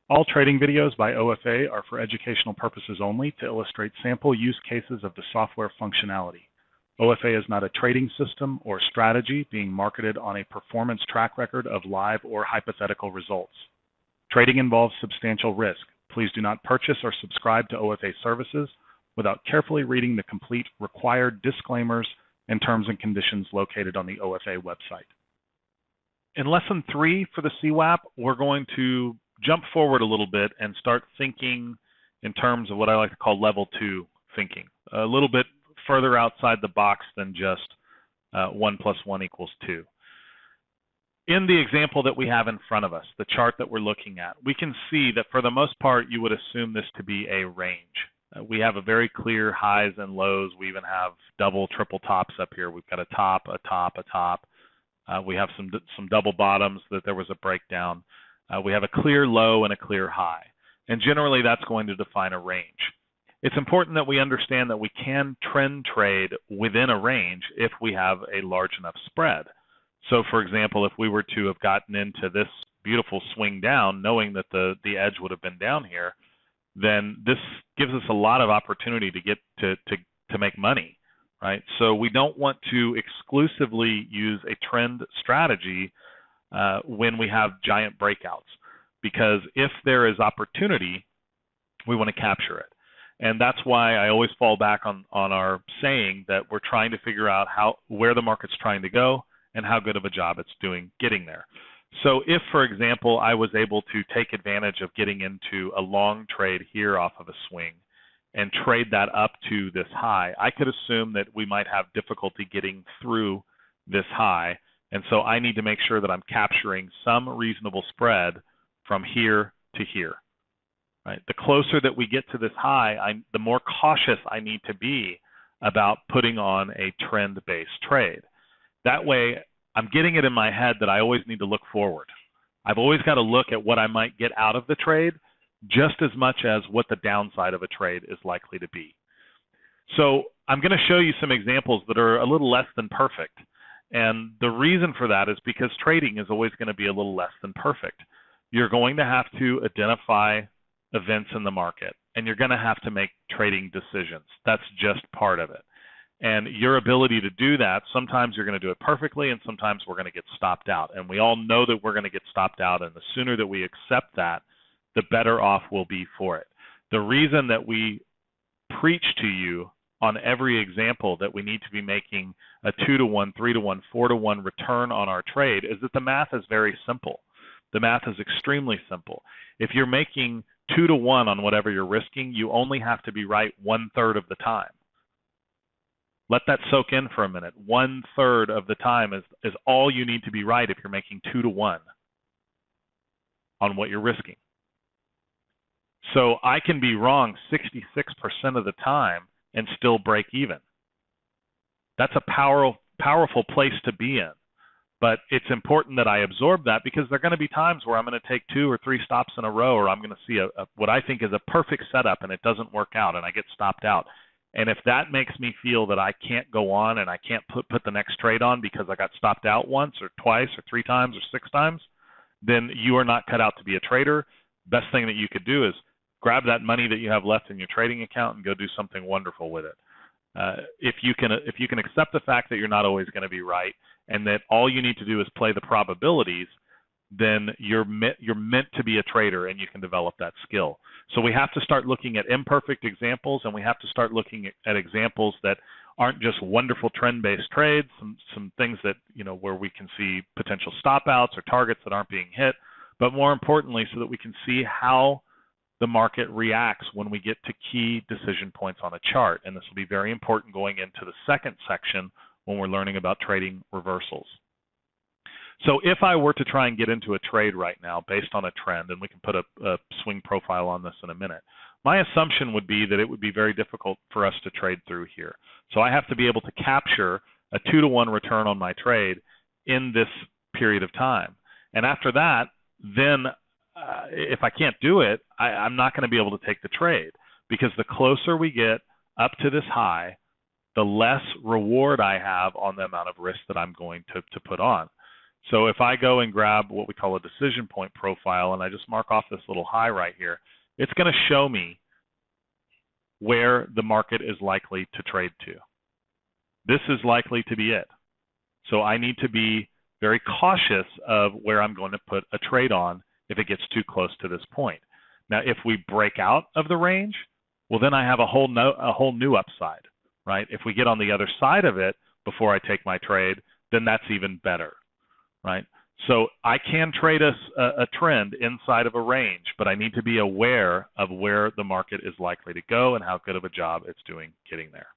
All trading videos by OFA are for educational purposes only to illustrate sample use cases of the software functionality. OFA is not a trading system or strategy being marketed on a performance track record of live or hypothetical results. Trading involves substantial risk. Please do not purchase or subscribe to OFA services without carefully reading the complete required disclaimers and terms and conditions located on the OFA website. In lesson 3 for the CWAP, we're going to jump forward a little bit and start thinking in terms of what I like to call level 2 thinking, a little bit further outside the box than just 1 plus 1 equals 2. In the example that we have in front of us, the chart that we're looking at, we can see that for the most part, you would assume this to be a range. We have a very clear highs and lows. We even have double, triple tops up here. We've got a top, a top, a top. We have some double bottoms that there was a breakdown. We have a clear low and a clear high. And generally, that's going to define a range. It's important that we understand that we can trend trade within a range if we have a large enough spread. So, for example, if we were to have gotten into this beautiful swing down, knowing that the edge would have been down here, then this gives us a lot of opportunity to get to make money, right? So we don't want to exclusively use a trend strategy when we have giant breakouts, because if there is opportunity, we want to capture it. And that's why I always fall back on our saying that we're trying to figure out where the market's trying to go and how good of a job it's doing getting there. So if, for example, I was able to take advantage of getting into a long trade here off of a swing and trade that up to this high, I could assume that we might have difficulty getting through this high. And so I need to make sure that I'm capturing some reasonable spread from here to here. Right? The closer that we get to this high, the more cautious I need to be about putting on a trend-based trade. That way, I'm getting it in my head that I always need to look forward. I've always got to look at what I might get out of the trade just as much as what the downside of a trade is likely to be. So I'm going to show you some examples that are a little less than perfect. And the reason for that is because trading is always going to be a little less than perfect. You're going to have to identify events in the market, and you're going to have to make trading decisions. That's just part of it. And your ability to do that, sometimes you're going to do it perfectly, and sometimes we're going to get stopped out. And we all know that we're going to get stopped out, and the sooner that we accept that, the better off we'll be for it. The reason that we preach to you on every example that we need to be making a 2-to-1, 3-to-1, 4-to-1 return on our trade is that the math is very simple. The math is extremely simple. If you're making 2-to-1 on whatever you're risking, you only have to be right 1/3 of the time. Let that soak in for a minute. 1/3 of the time is all you need to be right if you're making 2-to-1 on what you're risking. So I can be wrong 66% of the time and still break even. That's a powerful place to be in. But it's important that I absorb that, because there are going to be times where I'm going to take 2 or 3 stops in a row, or I'm going to see what I think is a perfect setup and it doesn't work out and I get stopped out. And if that makes me feel that I can't go on and I can't put the next trade on because I got stopped out once or twice or 3 times or 6 times, then you are not cut out to be a trader. Best thing that you could do is grab that money that you have left in your trading account and go do something wonderful with it. If you can accept the fact that you're not always going to be right, and that all you need to do is play the probabilities, then you're meant to be a trader, and you can develop that skill. So we have to start looking at imperfect examples, and we have to start looking at examples that aren't just wonderful trend-based trades, some things that, where we can see potential stop-outs or targets that aren't being hit, but more importantly, so that we can see how the market reacts when we get to key decision points on a chart. And this will be very important going into the second section when we're learning about trading reversals. So if I were to try and get into a trade right now based on a trend, and we can put a swing profile on this in a minute, my assumption would be that it would be very difficult for us to trade through here. So I have to be able to capture a 2-to-1 return on my trade in this period of time. And after that, then if I can't do it, I'm not going to be able to take the trade, because the closer we get up to this high, the less reward I have on the amount of risk that I'm going to put on. So if I go and grab what we call a decision point profile and I just mark off this little high right here, it's going to show me where the market is likely to trade to. This is likely to be it. So I need to be very cautious of where I'm going to put a trade on if it gets too close to this point. Now, if we break out of the range, well, then I have a whole new upside, right? If we get on the other side of it before I take my trade, then that's even better, right? So I can trade a trend inside of a range, but I need to be aware of where the market is likely to go and how good of a job it's doing getting there.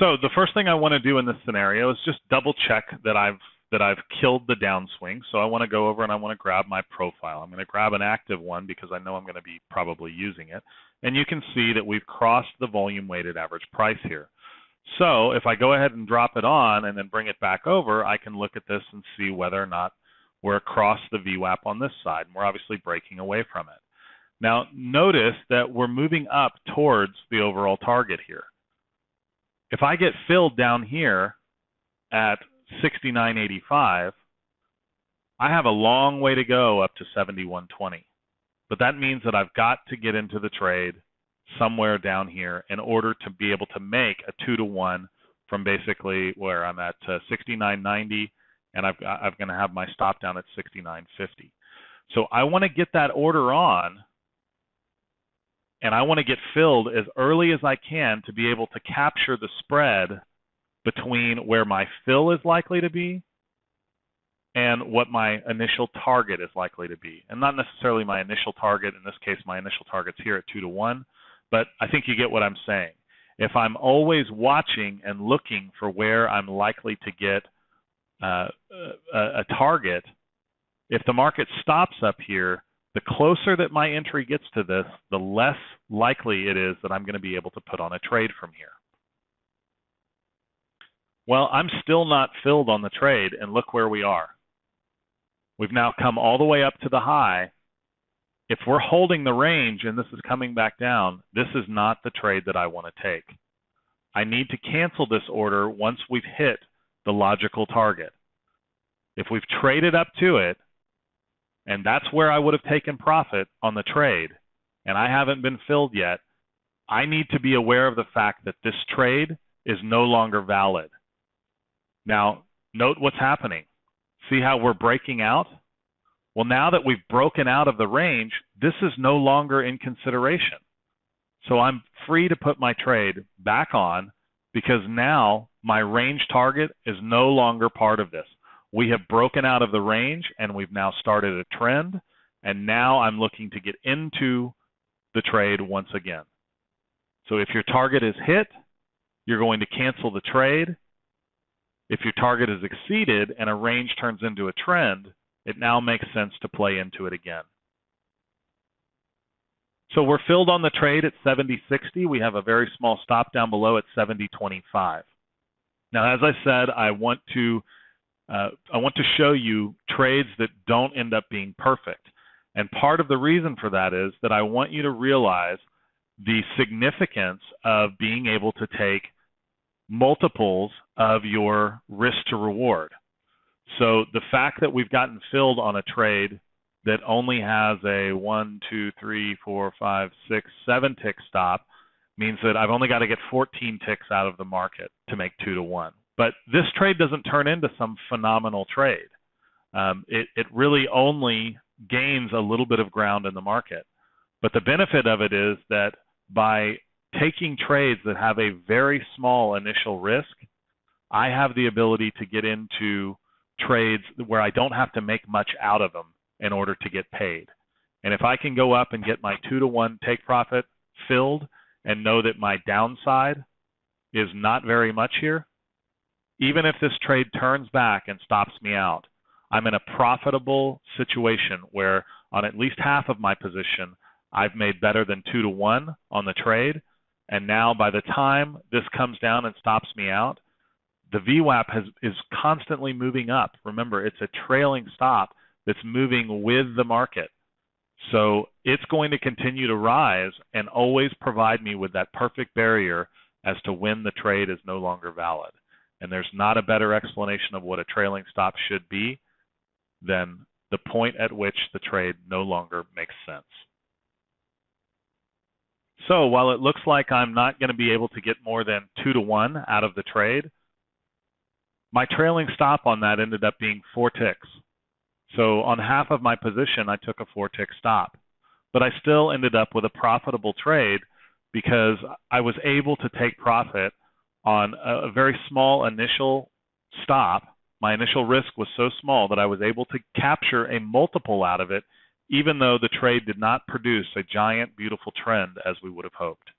So the first thing I want to do in this scenario is just double check that I've killed the downswing. So I want to go over and I want to grab my profile. I'm going to grab an active one because I know I'm going to be probably using it. And you can see that we've crossed the volume weighted average price here. So if I go ahead and drop it on and then bring it back over, I can look at this and see whether or not we're across the VWAP on this side. And we're obviously breaking away from it. Now notice that we're moving up towards the overall target here. If I get filled down here at 69.85, I have a long way to go up to 71.20. But that means that I've got to get into the trade somewhere down here in order to be able to make a 2-to-1 from basically where I'm at 69.90, and I'm going to have my stop down at 69.50. So I want to get that order on, and I want to get filled as early as I can to be able to capture the spread between where my fill is likely to be and what my initial target is likely to be. And not necessarily my initial target. In this case, my initial target's here at 2-to-1, but I think you get what I'm saying. If I'm always watching and looking for where I'm likely to get a target, if the market stops up here, the closer that my entry gets to this, the less likely it is that I'm going to be able to put on a trade from here. Well, I'm still not filled on the trade, and look where we are. We've now come all the way up to the high. If we're holding the range and this is coming back down, this is not the trade that I want to take. I need to cancel this order once we've hit the logical target. If we've traded up to it, and that's where I would have taken profit on the trade, and I haven't been filled yet, I need to be aware of the fact that this trade is no longer valid. Now, note what's happening. See how we're breaking out? Well, now that we've broken out of the range, this is no longer in consideration. So I'm free to put my trade back on because now my range target is no longer part of this. We have broken out of the range and we've now started a trend, and now I'm looking to get into the trade once again. So if your target is hit, you're going to cancel the trade. If your target is exceeded and a range turns into a trend, it now makes sense to play into it again. So we're filled on the trade at 70.60. We have a very small stop down below at 70.25. Now, as I said, I want to show you trades that don't end up being perfect. And part of the reason for that is that I want you to realize the significance of being able to take multiples of your risk to reward. So the fact that we've gotten filled on a trade that only has a 1, 2, 3, 4, 5, 6, 7 tick stop means that I've only got to get 14 ticks out of the market to make 2-to-1. But this trade doesn't turn into some phenomenal trade. It really only gains a little bit of ground in the market. But the benefit of it is that by taking trades that have a very small initial risk, I have the ability to get into trades where I don't have to make much out of them in order to get paid. And if I can go up and get my 2-to-1 take profit filled and know that my downside is not very much here, even if this trade turns back and stops me out, I'm in a profitable situation where on at least half of my position, I've made better than 2-to-1 on the trade. And now by the time this comes down and stops me out, the VWAP is constantly moving up. Remember, it's a trailing stop that's moving with the market. So it's going to continue to rise and always provide me with that perfect barrier as to when the trade is no longer valid. And there's not a better explanation of what a trailing stop should be than the point at which the trade no longer makes sense. So while it looks like I'm not going to be able to get more than 2-to-1 out of the trade, my trailing stop on that ended up being 4 ticks. So on half of my position, I took a 4-tick stop. But I still ended up with a profitable trade because I was able to take profit on a very small initial stop. My initial risk was so small that I was able to capture a multiple out of it, even though the trade did not produce a giant, beautiful trend as we would have hoped.